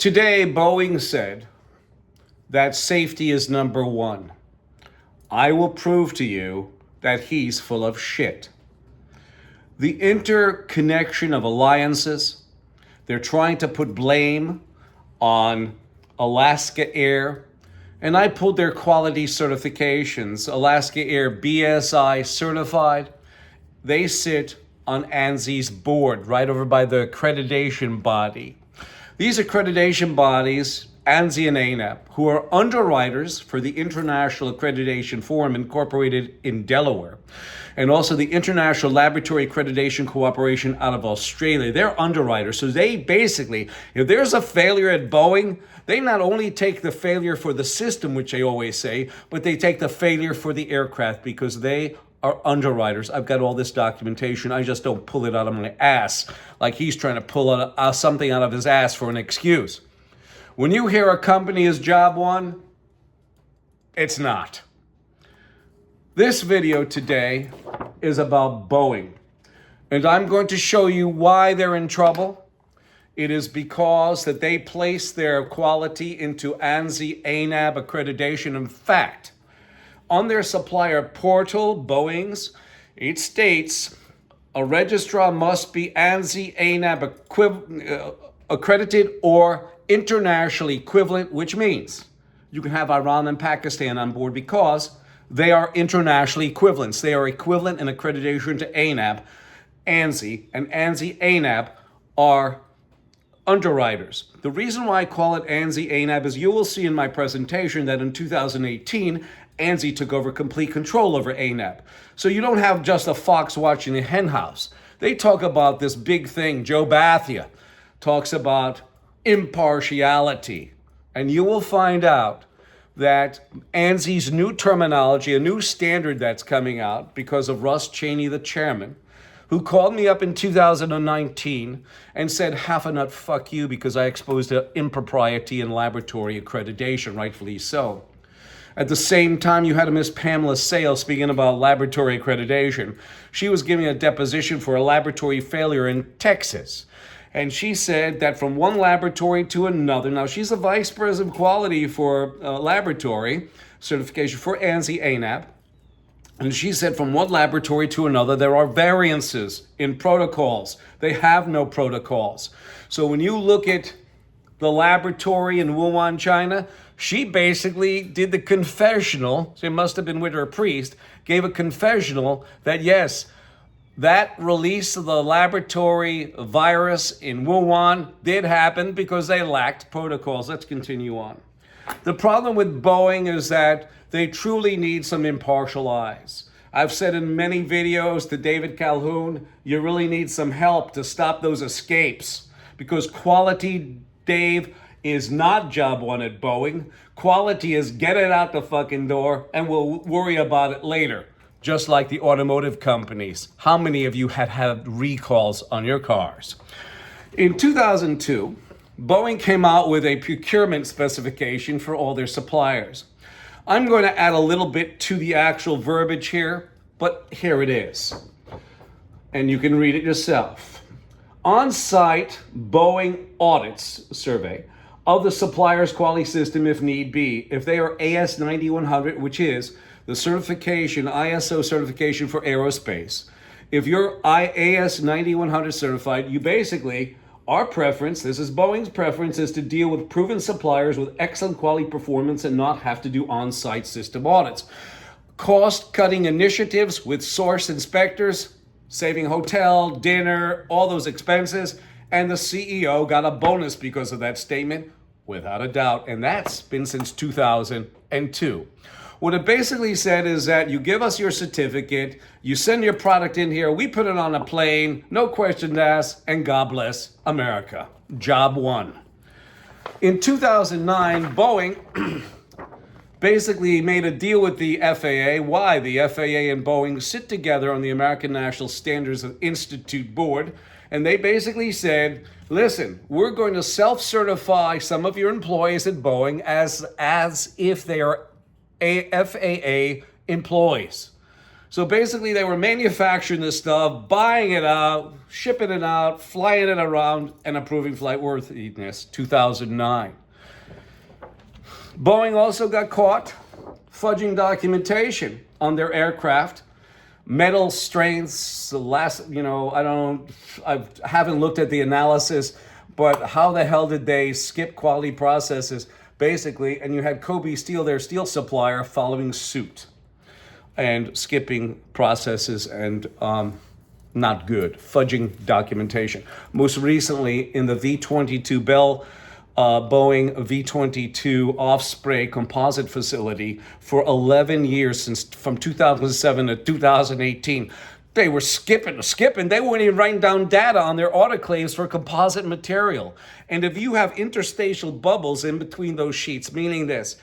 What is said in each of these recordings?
Today, Boeing said that safety is number one. I will prove to you that he's full of shit. The interconnection of alliances, they're trying to put blame on Alaska Air, and I pulled their quality certifications. Alaska Air BSI certified. They sit on ANSI's board, right over by the accreditation body. These accreditation bodies, ANSI and ANAB, who are underwriters for the International Accreditation Forum incorporated in Delaware, and also the International Laboratory Accreditation Cooperation out of Australia. They're underwriters. So they basically, if there's a failure at Boeing, they not only take the failure for the system, which they always say, but they take the failure for the aircraft because they are underwriters. I've got all this documentation. I just don't pull it out of my ass like he's trying to pull something out of his ass for an excuse. When you hear a company is job one, it's not. This video today is about Boeing, and I'm going to show you why they're in trouble. It is because that they place their quality into ANSI-ANAB accreditation. In fact, on their supplier portal, Boeing's, it states a registrar must be ANSI-ANAB accredited or internationally equivalent, which means you can have Iran and Pakistan on board because they are internationally equivalents. They are equivalent in accreditation to ANAB, ANSI, and ANSI-ANAB are underwriters. The reason why I call it ANSI-ANAB is you will see in my presentation that in 2018, ANSI took over complete control over ANAB. So you don't have just a fox watching the hen house. They talk about this big thing. Joe Bathia talks about impartiality. And you will find out that ANSI's new terminology, a new standard that's coming out because of Russ Cheney, the chairman, who called me up in 2019 and said, half a nut, fuck you, because I exposed an impropriety in laboratory accreditation, rightfully so. At the same time, you had a Miss Pamela Sale speaking about laboratory accreditation. She was giving a deposition for a laboratory failure in Texas. And she said that from one laboratory to another, now she's a vice president of quality for laboratory certification for ANSI-ANAB. And she said from one laboratory to another, there are variances in protocols. They have no protocols. So when you look at the laboratory in Wuhan, China, she basically did the confessional, she must have been with her priest, gave a confessional that yes, that release of the laboratory virus in Wuhan did happen because they lacked protocols. Let's continue on. The problem with Boeing is that they truly need some impartial eyes. I've said in many videos to David Calhoun, you really need some help to stop those escapes because quality, Dave, is not job one at Boeing. Quality is get it out the fucking door and we'll worry about it later. Just like the automotive companies. How many of you had recalls on your cars? In 2002, Boeing came out with a procurement specification for all their suppliers. I'm going to add a little bit to the actual verbiage here, but here it is. And you can read it yourself. On-site Boeing audits survey of the supplier's quality system if need be. If they are AS9100, which is the certification, ISO certification for aerospace. If you're AS9100 certified, you basically, our preference, this is Boeing's preference, is to deal with proven suppliers with excellent quality performance and not have to do on-site system audits. Cost-cutting initiatives with source inspectors, saving hotel, dinner, all those expenses, and the CEO got a bonus because of that statement, without a doubt, and that's been since 2002. What it basically said is that you give us your certificate, you send your product in here, we put it on a plane, no questions asked, and God bless America. Job one. In 2009, Boeing basically made a deal with the FAA. Why? The FAA and Boeing sit together on the American National Standards Institute board, and they basically said, listen, we're going to self-certify some of your employees at Boeing as if they are FAA employees. So basically, they were manufacturing this stuff, buying it out, shipping it out, flying it around, and approving flight worthiness. 2009. Boeing also got caught fudging documentation on their aircraft. Metal strengths, I haven't looked at the analysis, but how the hell did they skip quality processes, basically? And you had Kobe Steel, their steel supplier, following suit and skipping processes and not good, fudging documentation. Most recently, in the V-22 Bell Boeing V-22 off-spray composite facility for 11 years, from 2007 to 2018. They were skipping. They weren't even writing down data on their autoclaves for composite material. And if you have interstitial bubbles in between those sheets, meaning this,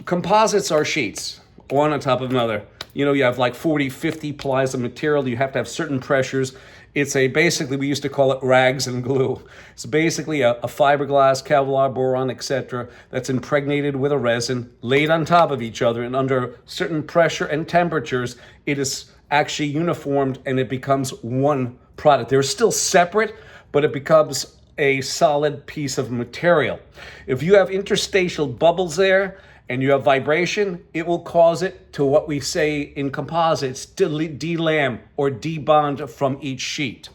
composites are sheets, one on top of another. You have like 40, 50 plies of material. You have to have certain pressures. It's basically, we used to call it rags and glue. It's basically a fiberglass, Kevlar, boron, etc. that's impregnated with a resin, laid on top of each other, and under certain pressure and temperatures, it is actually uniformed and it becomes one product. They're still separate, but it becomes a solid piece of material. If you have interstitial bubbles there, and you have vibration, it will cause it to, what we say in composites, to delam or debond from each sheet.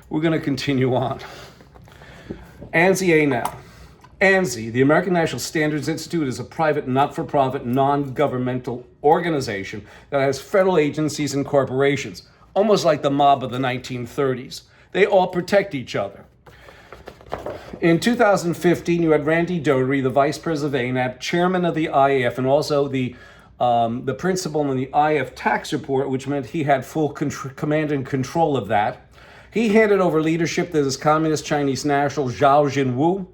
We're going to continue on. ANSI-ANAB. ANSI, the American National Standards Institute, is a private, not-for-profit, non-governmental organization that has federal agencies and corporations, almost like the mob of the 1930s. They all protect each other. In 2015, you had Randy Doherty, the vice president of ANAB, chairman of the IAF, and also the principal in the IAF tax report, which meant he had full command and control of that. He handed over leadership to this communist Chinese national, Zhao Jinwu,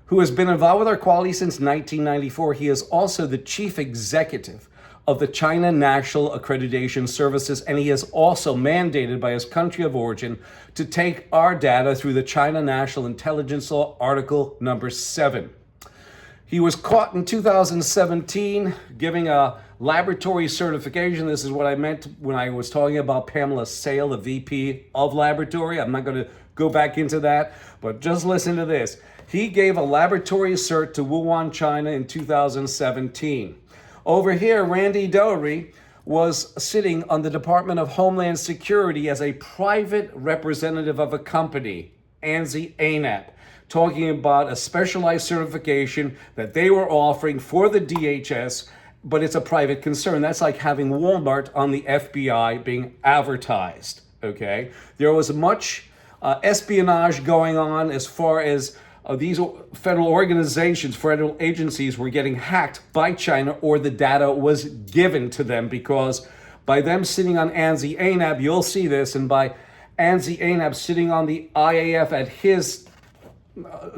who has been involved with our quality since 1994. He is also the chief executive of the China National Accreditation Services, and he is also mandated by his country of origin to take our data through the China National Intelligence Law, Article number 7. He was caught in 2017 giving a laboratory certification. This is what I meant when I was talking about Pamela Sale, the VP of Laboratory. I'm not going to go back into that, but just listen to this. He gave a laboratory cert to Wuhan, China in 2017. Over here, Randy Doherty was sitting on the Department of Homeland Security as a private representative of a company, ANSI-ANAB, talking about a specialized certification that they were offering for the DHS, but it's a private concern. That's like having Walmart on the FBI being advertised, okay? There was much espionage going on as far as these federal organizations, federal agencies were getting hacked by China, or the data was given to them, because by them sitting on ANSI-ANAB, you'll see this, and by ANSI-ANAB sitting on the IAF at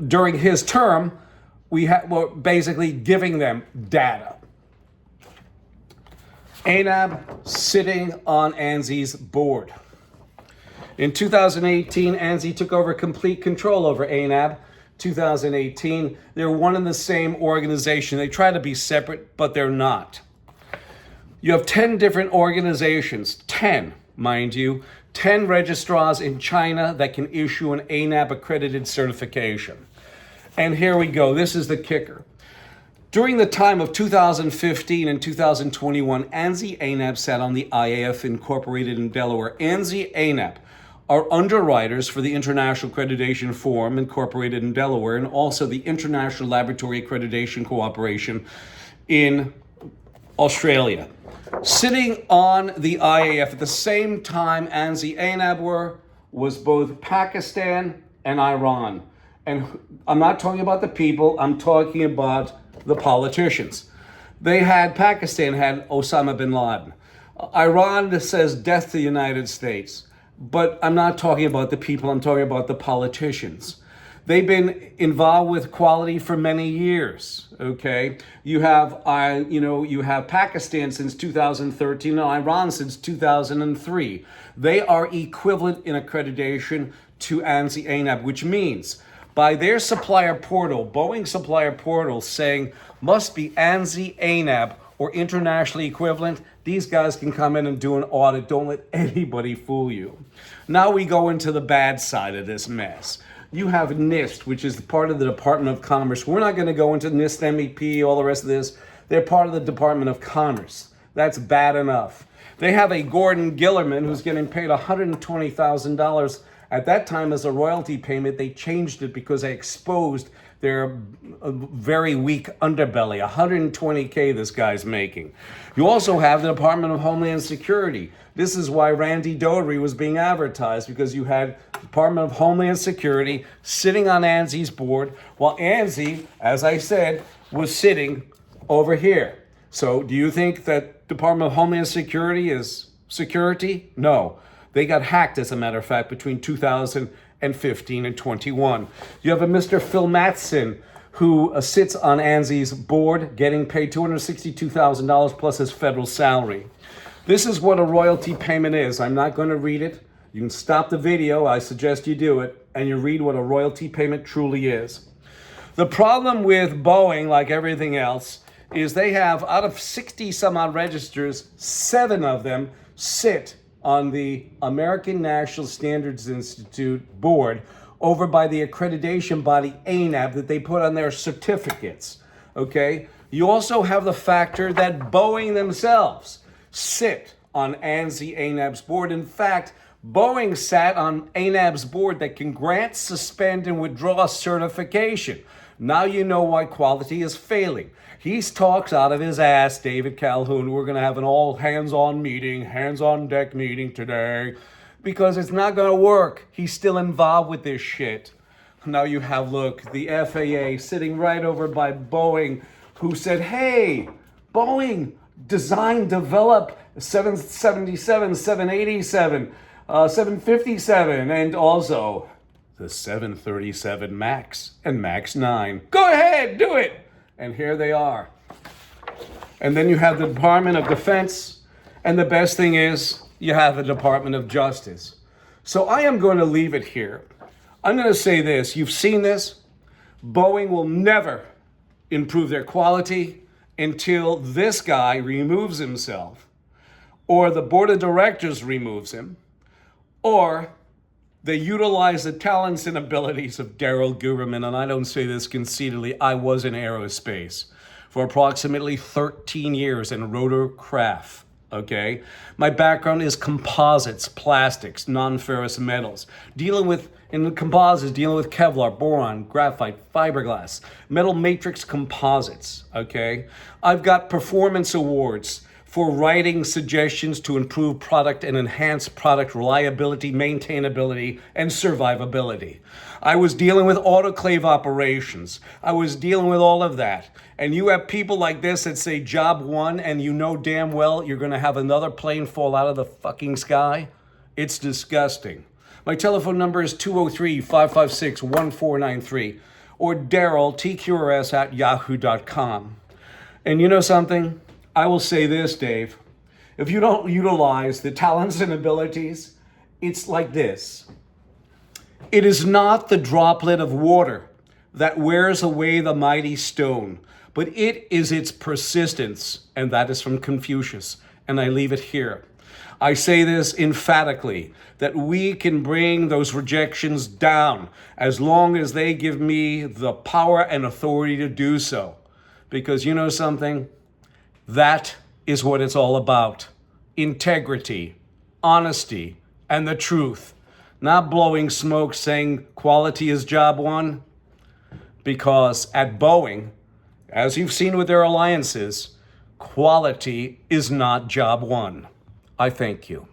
during his term, we're basically giving them data. ANAB sitting on ANSI's board. In 2018, ANSI took over complete control over ANAB. 2018, they're one and the same organization. They try to be separate, but they're not. You have 10 different organizations, 10, mind you, 10 registrars in China that can issue an ANAB accredited certification. And here we go. This is the kicker. During the time of 2015 and 2021, ANSI-ANAB sat on the IAF Incorporated in Delaware. ANSI-ANAB are underwriters for the International Accreditation Forum Incorporated in Delaware, and also the International Laboratory Accreditation Cooperation in Australia. Sitting on the IAF at the same time ANSI-ANAB was both Pakistan and Iran. And I'm not talking about the people, I'm talking about the politicians. Pakistan had Osama bin Laden. Iran says death to the United States. But I'm not talking about the people, I'm talking about the politicians. They've been involved with quality for many years, okay? You have Pakistan since 2013 and Iran since 2003. They are equivalent in accreditation to ANSI-ANAB, which means by their supplier portal, Boeing supplier portal saying must be ANSI-ANAB or internationally equivalent, These guys can come in and do an audit. Don't let anybody fool you. Now we go into the bad side of this mess. You have NIST, which is part of the Department of Commerce. We're not going to go into NIST, MEP, all the rest of this. They're part of the Department of Commerce. That's bad enough. They have a Gordon Gillerman who's getting paid $120,000 at that time as a royalty payment. They changed it because they exposed their very weak underbelly. $120K this guy's making. You also have the Department of Homeland Security. This is why Randy Doherty was being advertised, because you had Department of Homeland Security sitting on ANSI's board, while ANSI, as I said, was sitting over here. So do you think that Department of Homeland Security is security? No. They got hacked, as a matter of fact, between 2015 and 21. You have a Mr. Phil Mattson who sits on ANSI's board, getting paid $262,000 plus his federal salary. This is what a royalty payment is. I'm not going to read it. You can stop the video. I suggest you do it, and you read what a royalty payment truly is. The problem with Boeing, like everything else, is they have, out of 60 some odd registers, 7 of them sit on the American National Standards Institute board over by the accreditation body ANAB that they put on their certificates, okay? You also have the factor that Boeing themselves sit on ANSI-ANAB's board. In fact, Boeing sat on ANAB's board that can grant, suspend, and withdraw certification. Now you know why quality is failing. He talks out of his ass, David Calhoun, we're going to have an all hands-on meeting, hands-on-deck meeting today, because it's not going to work. He's still involved with this shit. Now you have, look, the FAA sitting right over by Boeing, who said, hey, Boeing, design, develop 777, 787, 757, and also the 737 MAX and MAX 9. Go ahead, do it. And here they are. And then you have the Department of Defense. And the best thing is, you have the Department of Justice. So I am going to leave it here. I'm going to say this. You've seen this. Boeing will never improve their quality until this guy removes himself, or the board of directors removes him, or they utilize the talents and abilities of Daryl Guberman. And I don't say this conceitedly. I was in aerospace for approximately 13 years in rotorcraft, okay? My background is composites, plastics, non-ferrous metals. In composites, dealing with Kevlar, boron, graphite, fiberglass, metal matrix composites, okay? I've got performance awards for writing suggestions to improve product and enhance product reliability, maintainability, and survivability. I was dealing with autoclave operations. I was dealing with all of that. And you have people like this that say job one, and you know damn well you're going to have another plane fall out of the fucking sky. It's disgusting. My telephone number is 203-556-1493 or Daryl, TQRS at yahoo.com. And you know something? I will say this, Dave. If you don't utilize the talents and abilities, it's like this. It is not the droplet of water that wears away the mighty stone, but it is its persistence, and that is from Confucius, and I leave it here. I say this emphatically, that we can bring those rejections down as long as they give me the power and authority to do so. Because you know something? That is what it's all about. Integrity, honesty, and the truth. Not blowing smoke saying quality is job one. Because at Boeing, as you've seen with their alliances, quality is not job one. I thank you.